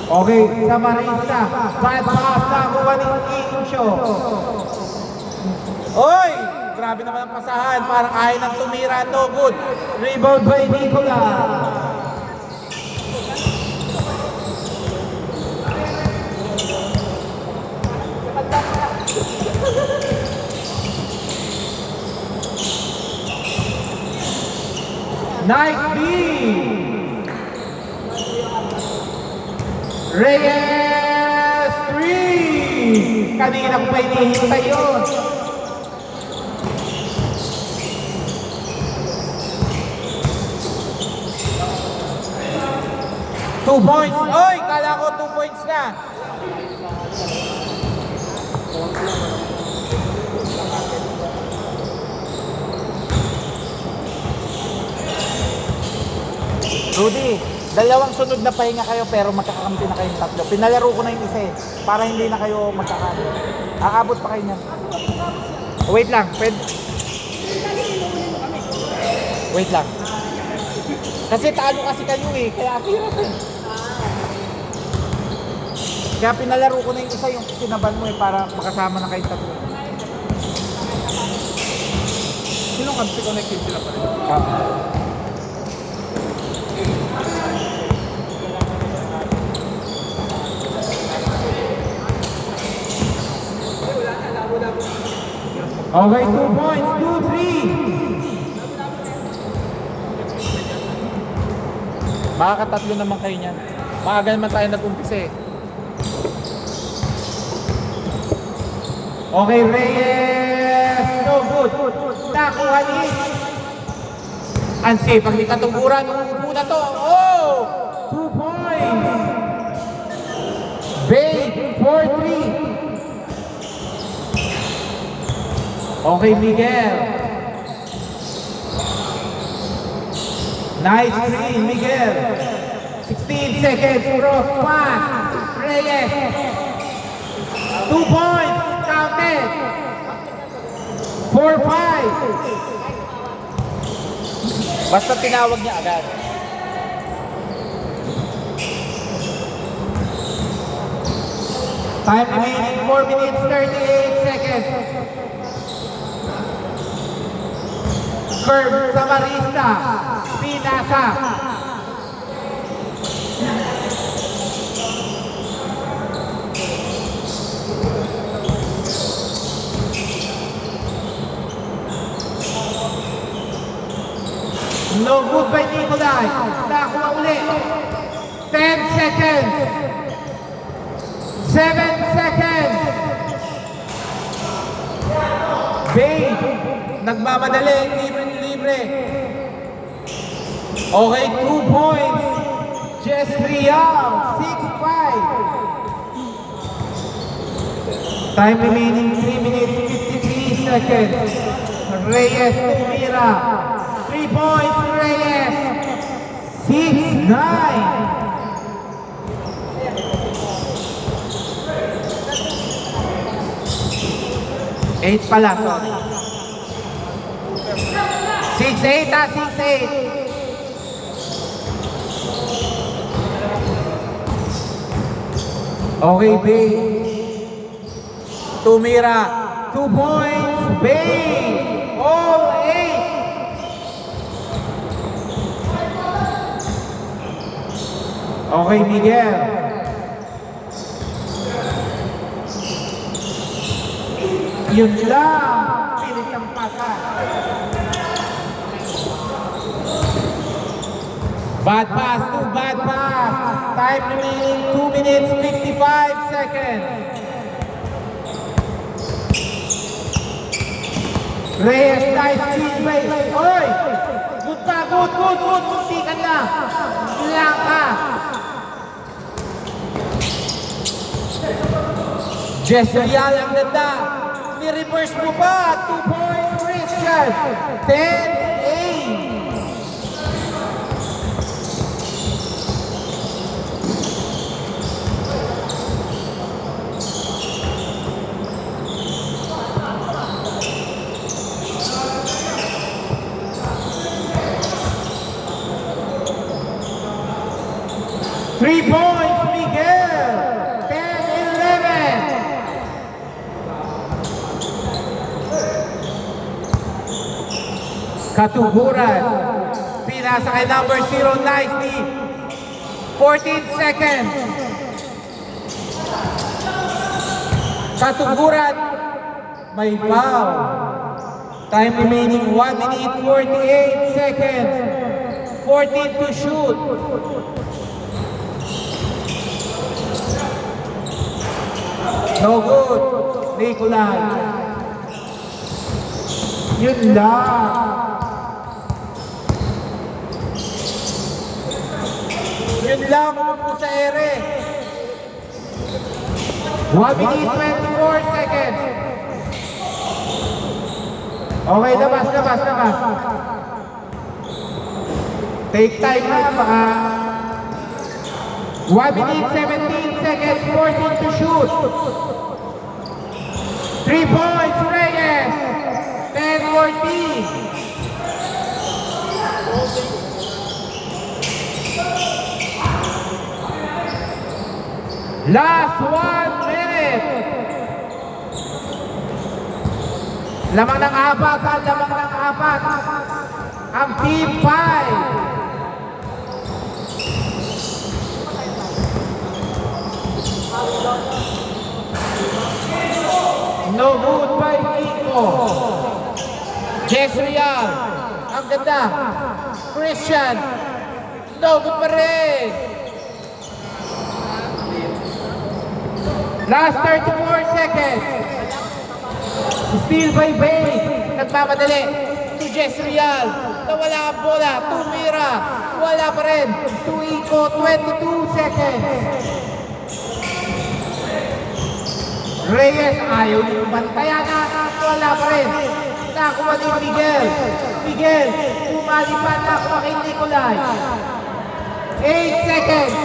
Okay, sa Marista. Bad pass na kuha ni Incho. Oy! Grabe naman ang pasahan. Parang ayaw ng tumira. No good. Rebound by Nicola. Nice B. Reyes 3. Kanina ko pa hinihintay yun. Two points. Oy! Kala ko 2 points na. Rudy, dalawang sunod na pahinga kayo pero magkakampi na kayong tatlo. Pinalaro ko na yung isa eh, para hindi na kayo magkakampi. Aabot pa kayo niyan. Wait lang, wait lang. Kasi talo kasi kayo eh, kaya hirap eh. Kaya pinalaro ko na yung isa, yung sinaban mo eh, para makasama na kayong tatlo. Sinong kampi connected sila pa rin? Okay, 2 points, 2-3. Makakatatlo naman kayo niyan. Maaga naman tayo nag-umpisa eh. Okay, Reyes. No good. Nakuha ni. Ansi, pag di katuguran, upo na to. Oh! 2 points. Bait, 4-3. Okay, Miguel. Nice screen, Miguel. 16 seconds, cross pass. Reyes. 2 points, counted. 4-5. Basta tinawag niya agad. Time remaining 4 minutes 38 seconds. Curve sa Marista. Pinasa. No good by Nicolay. Nakuha uli. 10 seconds. 7 seconds. Bait. Nagmamadali, libre. Okay, 2 points. Jess Rial, 6-5. Time remaining 3 minutes 53 seconds. Reyes tumira. 3 points, Reyes. 6-9. Eight pala, sorry. 6-8 6-8. Okay, Bay. Tumira. 2 points, Bay. All 8. Okay, Miguel. Yun lang. Pilit ang pasa. Bad pass, bad pass. Time remaining 2 minutes 55 seconds. Reyes, nice speed play. Oy! Good pa, good. Muntikan na. Ilang ka. Jess Rial, ang ganda. Ni-reverse mo pa. 2 points, Christian. 10-8. Three points, Miguel. Katuguran. Pinasa kay number 0, nicely. 14 seconds. Katuguran. May foul. Time remaining 1 minute 48 seconds. 14 to shoot. No good. Nicolay. Yun lang. Yun lang, umupo sa ere. 1 minute 24 seconds. Okay, labas. Take time na, baka 1 minute 17 seconds, 14 to shoot. 3 points, Reyes. 10-14. Last 1 minute. Lamang ng apat. Ang team 5. No good by Nico. Jezriel. Ang ganda. Christian. No good pa rin. Last 34 seconds. Steal by Bay. Nagmamadali. To Jezriel. Nawala ang bola. To Mira. Wala pa rin. To Ico. 22 seconds. Reyes, ayaw yung bantayan na. Wala pa rin. Nakuha ni Miguel. Umalipan na ako kay Nicolay. 8 seconds.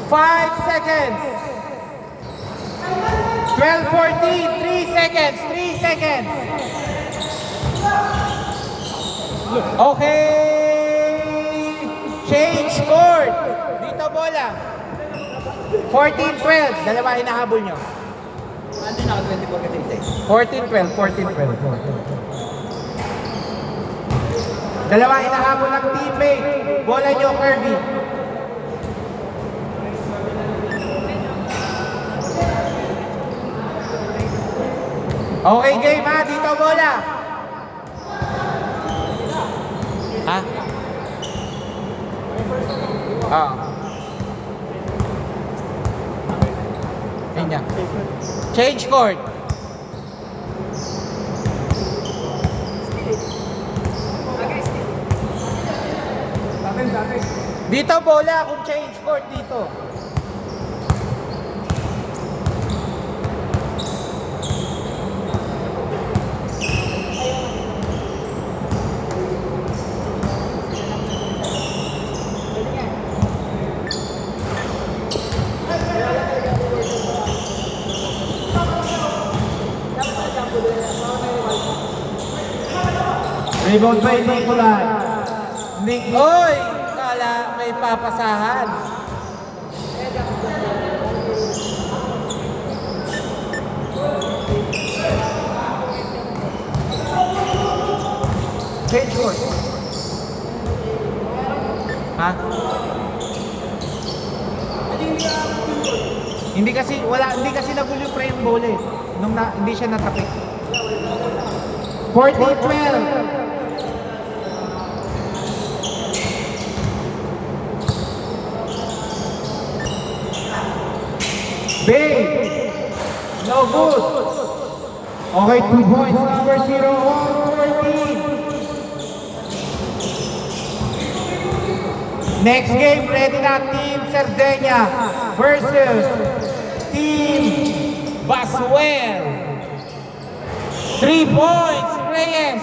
5 seconds. 12-14. 3 seconds. Okay. Change court. Dito bola. 14-12. Dalawa hinahabol nyo. Ano na 24 kasi 14-12. Dalawa hinahabol ng teammate. Bola nyo, Kirby. Okay, game ha. Dito bola. Ha? Kanya. Change court. Dito bola kung change court dito. Rebound by Nicolay. Oy! Kala may papasahan. Change court. Ha? Hindi kasi nagulo pa yung bola eh. Hindi siya natapik. 14-12. Bay. No good. Okay, 2 points. Number 0 on 14. Next game, ready na Team Sardegna versus Team Basuel. 3 points, Reyes.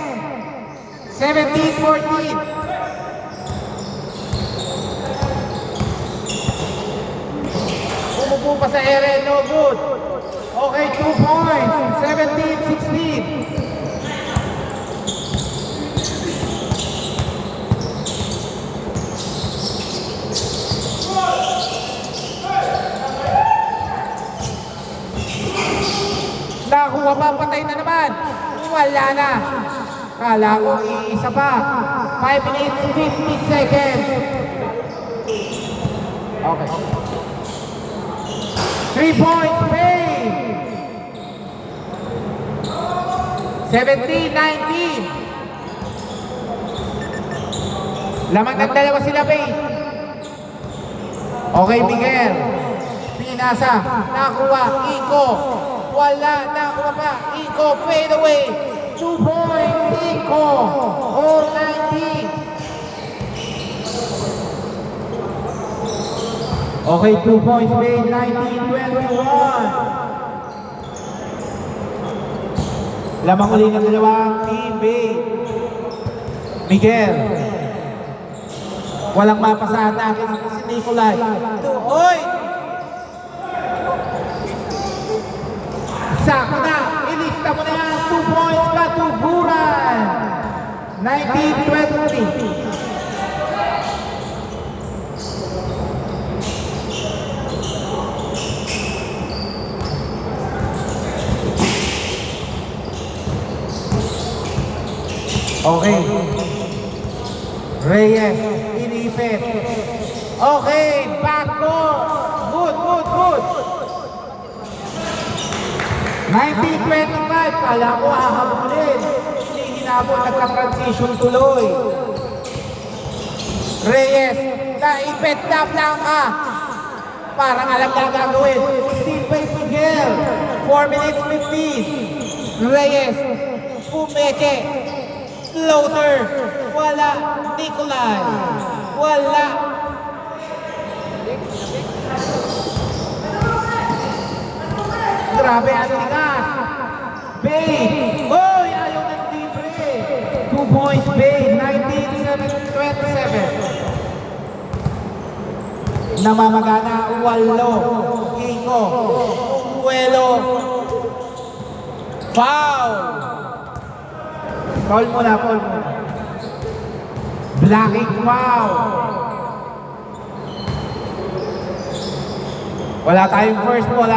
17-14. Umupo pa sa ere, no good. Okay, 2 points. 17-16. Nakuha pa, patay na naman. Wala na. Kala ko isa pa. 5 minutes, 50 seconds. Okay. 3 points, Bay. 17-19. Lamang ng dalawa sila, Bay. Okay, Miguel. Pinasa. Nakuha. Iko. Wala. Nakuha pa. Iko. Fade away. 2 points. Iko. All 19. Okay, 2 points, Bay. 19-21. Lamang uli ng dalawang team, Bay. Miguel. Walang mapasahan natin si Nicolay. Oy! Saka na! Ilista mo na yan! 2 points ka, tuburan! 19-20. Okay. Reyes, inipit. Okay, backcourt. Good, good, good. 19-25. Kala ko hahabulin. Hindi hinabol, nagka-transition tuloy. Reyes, naipit na lang ka. Parang alam na gagawin. Steve by Miguel. 4 minutes 15. Reyes, pumeke. Floater. Wala. Nicolay. Wala. Grabe ang tigas. Bay. Oy, ayaw ng libre. 2 points, Bay. 19-27. Namamagana. Walo. Iko. Uwelo. Foul. Foul muna, foul muna. Blocking foul. Wala tayong first ball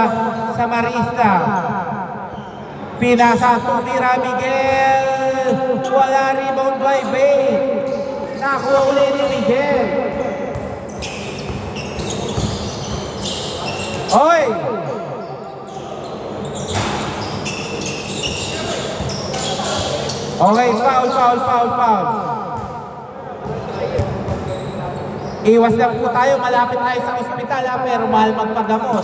sa Marista. Pinasa, tumira Miguel. Wala, rebound by Bay. Nakuha uli ni Miguel. Oy! Okay, foul, foul, foul, foul. Iwas lang po tayo, malapit tayo sa ospital pero mahal magpagamot.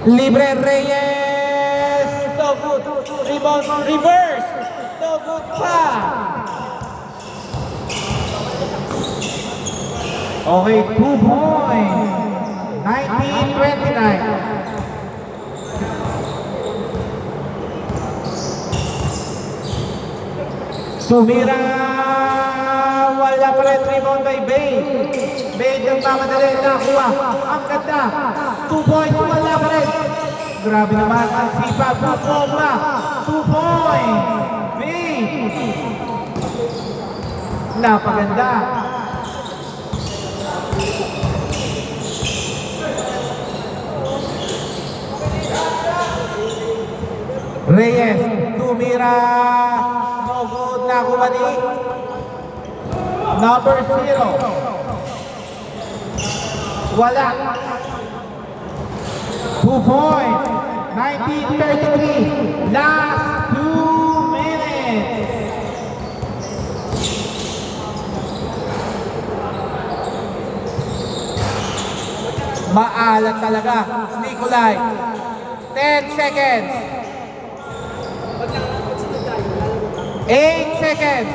Libre Reyes! No good. Rebound, reverse! No good pa! Okay, 2 points. 19-29. Sumira, wala pa rin, rebound by Bay. Bay ng mamadali, nakuha. Ang ganda. 2 points, wala pa rin. Grabe naman ang sipag. Bumba. 2 points. Bay. Napaganda. Reyes, tumira. No good, nakuha ni number 0. Wala. 2 points. 19-33. Last 2 minutes. Maalat talaga. Nicolay. 10 seconds. 8 seconds.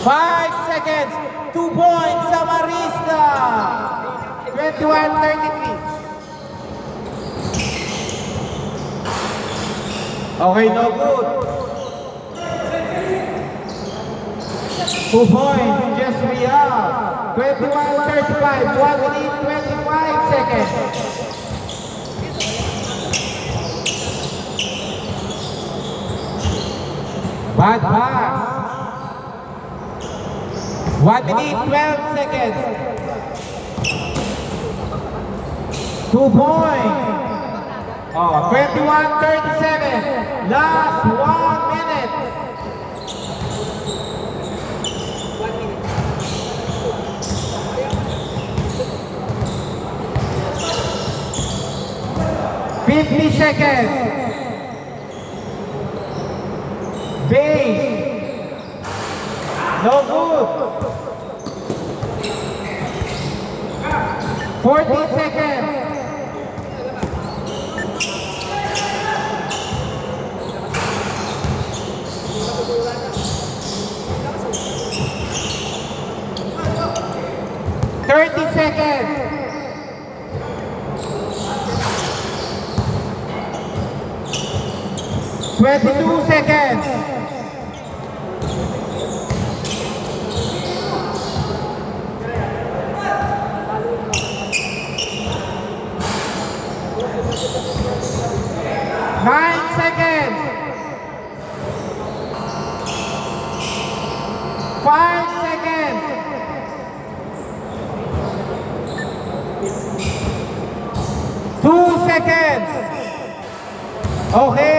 5 seconds. 2 points sa Marista. 21-33. Okay, no good. 2 points, just re-up. 21-35, 1 minute, 25 seconds. Bad pass. 1 minute, 12 seconds. 2 points. Oh, 21-37. Last 1 minute. 50 seconds. Base. No good. 40 seconds. Thirty seconds. 22 seconds. 9 seconds. 5 seconds. 2 seconds. Okay.